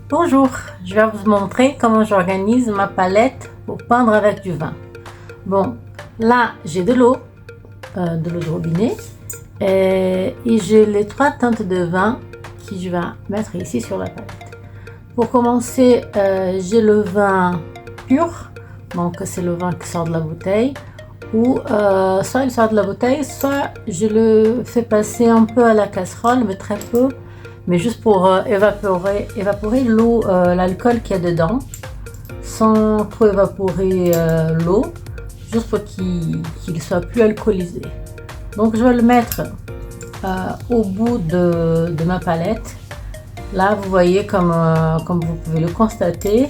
Bonjour, je vais vous montrer comment j'organise ma palette pour peindre avec du vin. Bon, là j'ai de l'eau de robinet et j'ai les 3 teintes de vin que je vais mettre ici sur la palette. Pour commencer, j'ai le vin pur, donc c'est le vin qui sort de la bouteille, ou soit il sort de la bouteille, soit je le fais passer un peu à la casserole, mais très peu, mais juste pour évaporer l'eau, l'alcool qu'il y a dedans, sans trop évaporer l'eau, juste pour qu'il soit plus alcoolisé. Donc je vais le mettre au bout de ma palette. Là vous voyez, comme vous pouvez le constater,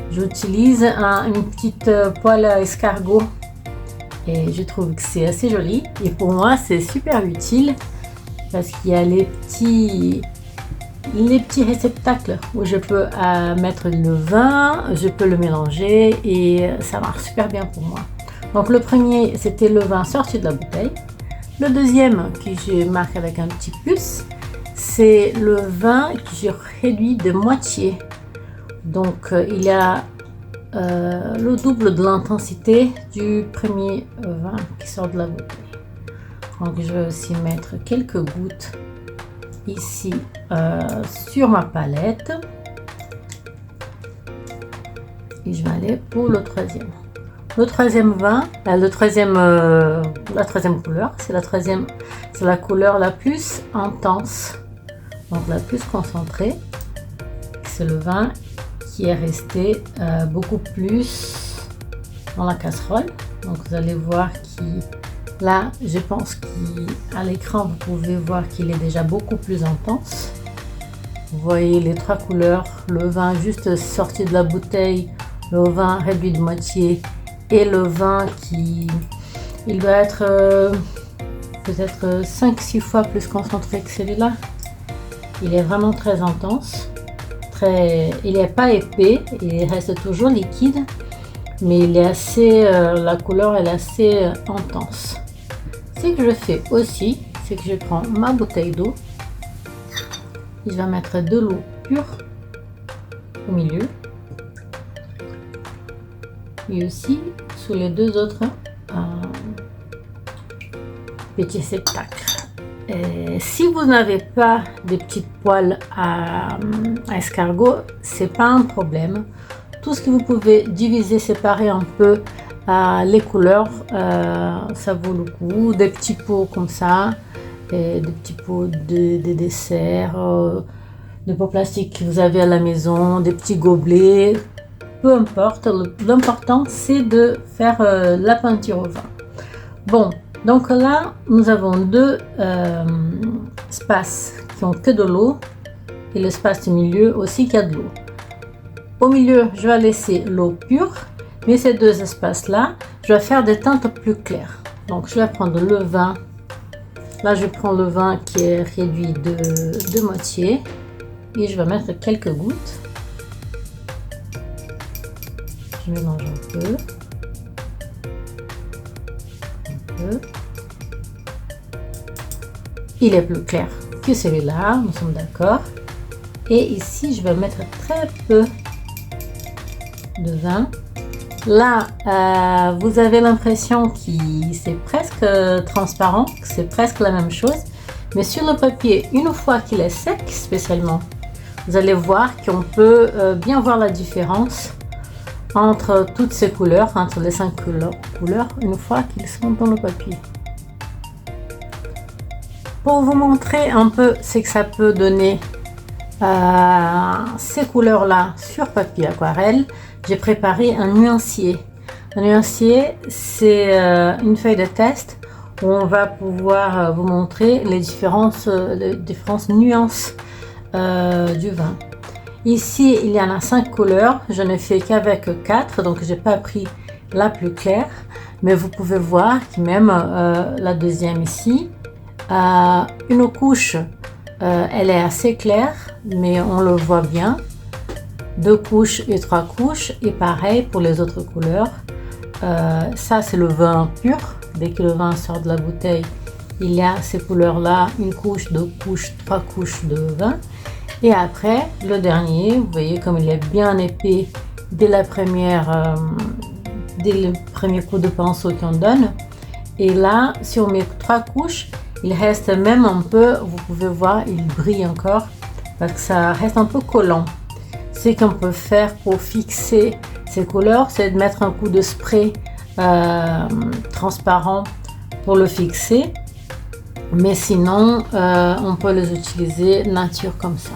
j'utilise une petite poêle à escargot et je trouve que c'est assez joli, et pour moi c'est super utile parce qu'il y a les petits réceptacles où je peux mettre le vin, je peux le mélanger et ça marche super bien pour moi. Donc le premier, c'était le vin sorti de la bouteille. Le deuxième, que je marque avec un petit plus, c'est le vin que j'ai réduit de moitié. Donc il y a le double de l'intensité du premier vin qui sort de la bouteille. Donc je vais aussi mettre quelques gouttes ici sur ma palette, et je vais aller pour le troisième. Le troisième vin, la troisième couleur, c'est la couleur la plus intense, donc la plus concentrée. C'est le vin qui est resté beaucoup plus dans la casserole. Donc vous allez voir là, je pense qu'à l'écran, vous pouvez voir qu'il est déjà beaucoup plus intense. Vous voyez les 3 couleurs, le vin juste sorti de la bouteille, le vin réduit de moitié et le vin il doit être peut-être 5-6 fois plus concentré que celui-là. Il est vraiment très intense. Il n'est pas épais, il reste toujours liquide, mais il est assez, la couleur est assez intense. Ce que je fais aussi, c'est que je prends ma bouteille d'eau et je vais mettre de l'eau pure au milieu, et aussi sous les 2 autres petits réceptacles. Et si vous n'avez pas de petites poêles à escargot, c'est pas un problème. Tout ce que vous pouvez diviser, séparer un peu les couleurs, ça vaut le coup. Des petits pots comme ça, et des petits pots de dessert, des pots plastiques que vous avez à la maison, des petits gobelets, peu importe. L'important c'est de faire la peinture au vin. Bon, donc là nous avons 2 espaces qui ont que de l'eau, et l'espace du milieu aussi qui a de l'eau. Au milieu, je vais laisser l'eau pure, mais ces 2 espaces-là, je vais faire des teintes plus claires. Donc, je vais prendre le vin. Là, je prends le vin qui est réduit de moitié et je vais mettre quelques gouttes. Je mélange un peu. Il est plus clair que celui-là, nous sommes d'accord. Et ici, je vais mettre très peu de vin. Là, vous avez l'impression que c'est presque transparent, que c'est presque la même chose, mais sur le papier, une fois qu'il est sec spécialement, vous allez voir qu'on peut bien voir la différence entre toutes ces couleurs, entre les 5 couleurs, une fois qu'ils sont dans le papier. Pour vous montrer un peu ce que ça peut donner ces couleurs là sur papier aquarelle, j'ai préparé un nuancier. Un nuancier, c'est une feuille de test où on va pouvoir vous montrer les différentes nuances du vin. Ici il y en a 5 couleurs, je ne fais qu'avec 4, donc j'ai pas pris la plus claire, mais vous pouvez voir que même la deuxième ici, une couche, elle est assez claire, mais on le voit bien. 2 couches et 3 couches, et pareil pour les autres couleurs. Ça c'est le vin pur. Dès que le vin sort de la bouteille, il y a ces couleurs là, 1 couche, 2 couches, 3 couches de vin. Et après, le dernier, vous voyez comme il est bien épais dès le premier coup de pinceau qu'on donne. Et là, si on met 3 couches, il reste même un peu, vous pouvez voir, il brille encore parce que ça reste un peu collant. Ce qu'on peut faire pour fixer ces couleurs, c'est de mettre un coup de spray transparent pour le fixer. Mais sinon, on peut les utiliser nature comme ça.